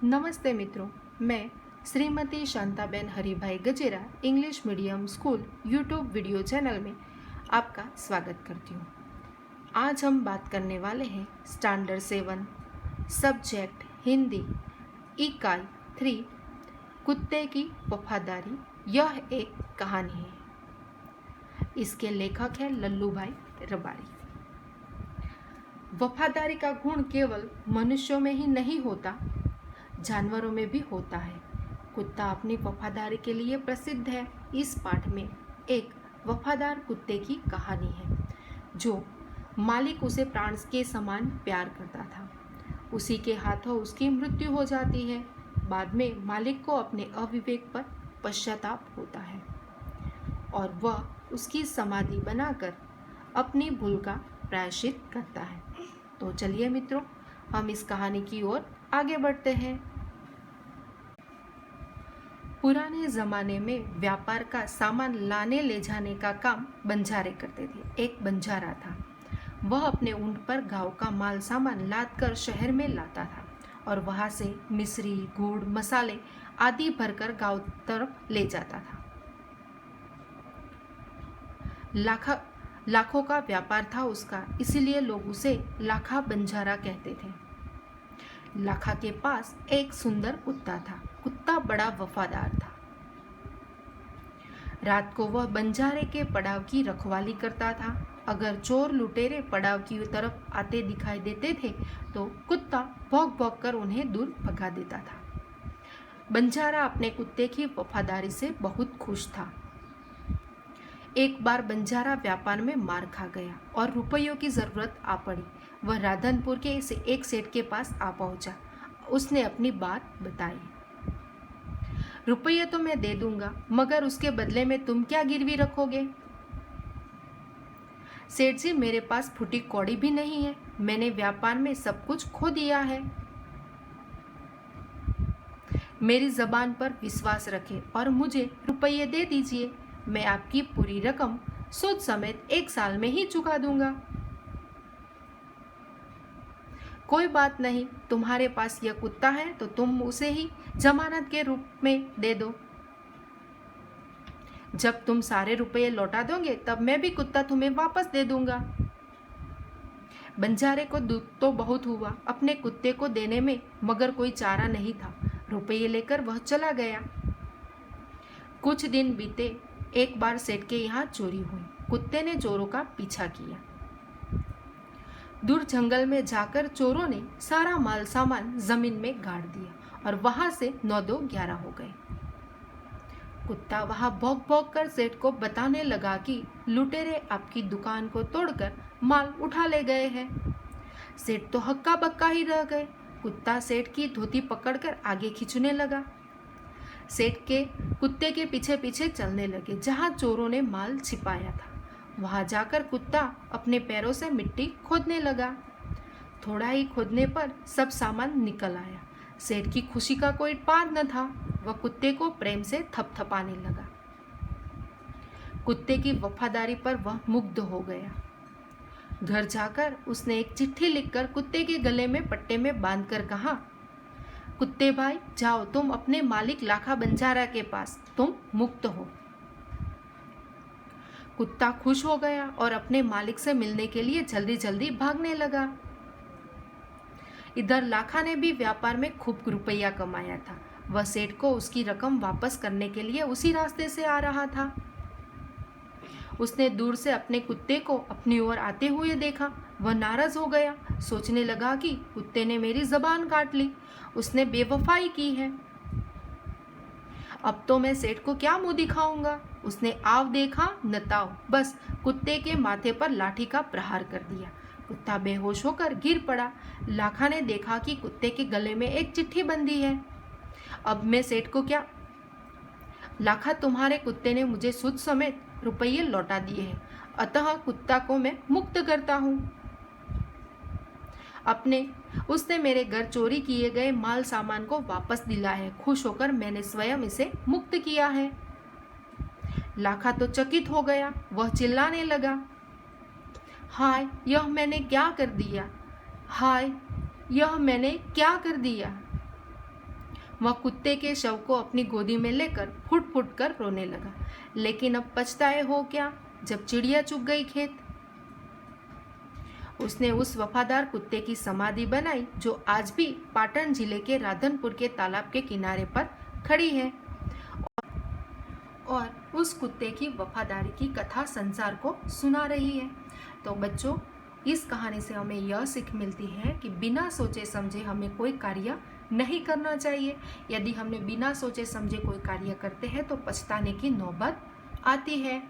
नमस्ते मित्रों, मैं Shrimati Shantaben Haribhai Gajera English medium school YouTube video channel में आपका स्वागत करती हूँ। आज हम बात करने वाले हैं स्टैंडर्ड 7 सब्जेक्ट हिंदी इकाई 3 कुत्ते की वफादारी। यह एक कहानी है। इसके लेखक हैं लल्लू भाई रबारी। वफादारी का गुण केवल मनुष्यों में ही नहीं होता, जानवरों में भी होता है। कुत्ता अपनी वफादारी के लिए प्रसिद्ध है। इस पाठ में एक वफादार कुत्ते की कहानी है जो मालिक उसे प्राण के समान प्यार करता था। उसी के हाथों उसकी मृत्यु हो जाती है। बाद में मालिक को अपने अविवेक पर पश्चाताप होता है और वह उसकी समाधि बनाकर अपनी भूल का प्रायश्चित करता है। तो चलिए मित्रों, हम इस कहानी की ओर आगे बढ़ते हैं। पुराने ज़माने में व्यापार का सामान लाने ले जाने का काम बंजारे करते थे। एक बंजारा था। वह अपने ऊंट पर गांव का माल सामान लाद कर शहर में लाता था और वहां से मिश्री, गुड़, मसाले आदि भरकर गांव तरफ ले जाता था। लाखों का व्यापार था उसका, इसीलिए लोग उसे लाखा बंजारा कहते थे। लाखा के पास एक सुंदर कुत्ता था। कुत्ता बड़ा वफादार था। रात को वह बंजारे के पड़ाव की रखवाली करता था। अगर चोर लुटेरे पड़ाव की तरफ आते दिखाई देते थे तो कुत्ता भौंक भौंक कर उन्हें दूर भगा देता था। बंजारा अपने कुत्ते की वफादारी से बहुत खुश था। एक बार बंजारा व्यापार में मार खा गया और रुपयों की जरूरत आ पड़ी। वह राधनपुर के एक सेठ के पास आ पहुंचा। उसने अपनी बात बताई। रुपये तो मैं दे दूंगा, मगर उसके बदले में तुम क्या गिरवी रखोगे? सेठ जी, मेरे पास फूटी कौड़ी भी नहीं है। मैंने व्यापार में सब कुछ खो दिया है। मेरी जबान पर विश्वास रखें और मुझे रुपये दे दीजिए। मैं आपकी पूरी रकम सूद समेत 1 साल में ही चुका दूंगा। कोई बात नहीं, तुम्हारे पास यह कुत्ता है तो तुम उसे ही जमानत के रूप में दे दो। जब तुम सारे रुपये लौटा दोगे तब मैं भी कुत्ता तुम्हें वापस दे दूंगा। बंजारे को दुख तो बहुत हुआ अपने कुत्ते को देने में, मगर कोई चारा नहीं था। रुपये लेकर वह चला गया। कुछ दिन बीते। एक बार सेठ के यहाँ चोरी हुई। कुत्ते ने चोरों का पीछा किया। दूर जंगल में जाकर चोरों ने सारा माल सामान जमीन में गाड़ दिया और वहां से 9-2-11 हो गए। कुत्ता वहां भौंक भौंक कर सेठ को बताने लगा कि लुटेरे आपकी दुकान को तोड़कर माल उठा ले गए हैं। सेठ तो हक्का बक्का ही रह गए। कुत्ता सेठ की धोती पकड़कर आगे खींचने लगा। सेठ के कुत्ते के पीछे पीछे चलने लगे। जहां चोरों ने माल छिपाया था वहां जाकर कुत्ता अपने पैरों से मिट्टी खोदने लगा। थोड़ा ही खोदने पर सब सामान निकल आया। सेठ की खुशी का कोई पार न था। वह कुत्ते को प्रेम से थपथपाने लगा। कुत्ते की वफादारी पर वह मुग्ध हो गया। घर जाकर उसने एक चिट्ठी लिखकर कुत्ते के गले में पट्टे में बांधकर कहा, कुत्ते भाई, जाओ तुम अपने मालिक लाखा बंजारा के पास, तुम मुक्त हो। कुत्ता खुश हो गया और अपने मालिक से मिलने के लिए जल्दी जल्दी भागने लगा। इधर लाखा ने भी व्यापार में खूब रुपया कमाया था। वह सेठ को उसकी रकम वापस करने के लिए उसी रास्ते से आ रहा था। उसने दूर से अपने कुत्ते को अपनी ओर आते हुए देखा। वह नाराज हो गया। सोचने लगा कि कुत्ते ने मेरी जबान काट ली, उसने बेवफाई की है। अब तो मैं सेठ को क्या मुंह दिखाऊंगा। उसने आव देखा न ताव, बस कुत्ते के माथे पर लाठी का प्रहार कर दिया। कुत्ता बेहोश होकर गिर पड़ा। लाखा ने देखा कि कुत्ते के गले में एक चिट्ठी बंधी है। अब मैं सेठ को क्या? लाखा, तुम्हारे कुत्ते ने मुझे सूद समेत रुपये लौटा दिए हैं, अतः कुत्ता को मैं मुक्त करता हूँ। उसने मेरे घर चोरी किए गए माल सामान को वापस दिला है। खुश होकर मैंने स्वयं इसे मुक्त किया है। लाखा तो चकित हो गया। वह चिल्लाने लगा, हाय, यह मैंने क्या कर दिया? हाय, यह मैंने क्या कर दिया? वह कुत्ते के शव को अपनी गोदी में लेकर फुट फुट कर रोने लगा। लेकिन अब पछताए हो क्या, जब चिड़िया चुग गई खेत। उसने उस वफादार कुत्ते की समाधि बनाई जो आज भी पाटन जिले के राधनपुर के तालाब के किनारे पर खड़ी है और उस कुत्ते की वफादारी की कथा संसार को सुना रही है। तो बच्चों, इस कहानी से हमें यह सीख मिलती है कि बिना सोचे समझे हमें कोई कार्य नहीं करना चाहिए। यदि हमने बिना सोचे समझे कोई कार्य करते हैं तो पछताने की नौबत आती है।